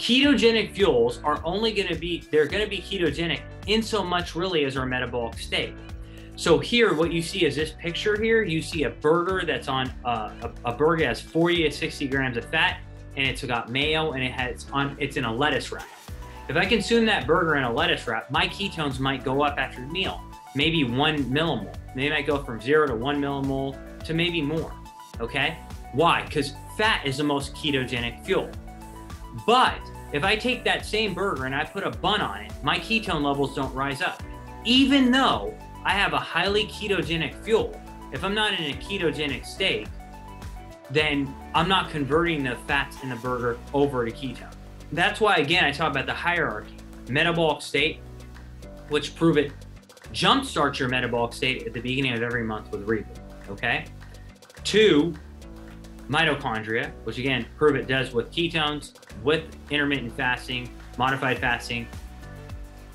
Ketogenic fuels are only going to be, they're going to be ketogenic in so much really as our metabolic state. So here, what you see is this picture here, you see a burger that's on, a burger that has 40 to 60 grams of fat, and it's got mayo, and it's in a lettuce wrap. If I consume that burger in a lettuce wrap, my ketones might go up after the meal, maybe 1 millimole. They might go from 0 to 1 millimole to maybe more, okay? Why? Because fat is the most ketogenic fuel. But if I take that same burger and I put a bun on it, my ketone levels don't rise up. Even though I have a highly ketogenic fuel, if I'm not in a ketogenic state, then I'm not converting the fats in the burger over to ketone. That's why, again, I talk about the hierarchy. Metabolic state, which Pruvit jumpstarts your metabolic state at the beginning of every month with Pruvit, okay? 2, mitochondria, which again, Pruvit does with ketones, with intermittent fasting, modified fasting,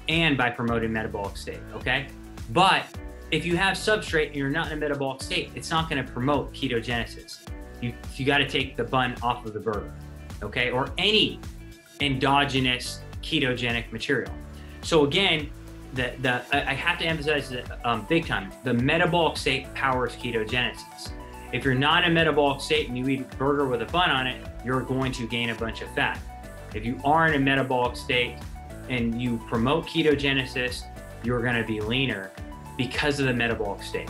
and by promoting metabolic state, okay? But if you have substrate and you're not in a metabolic state, it's not gonna promote ketogenesis. You gotta take the bun off of the burger, okay? Or any endogenous ketogenic material. So again, I have to emphasize that big time, the metabolic state powers ketogenesis. If you're not in a metabolic state and you eat a burger with a bun on it, you're going to gain a bunch of fat. If you are in a metabolic state and you promote ketogenesis, you're gonna be leaner because of the metabolic state.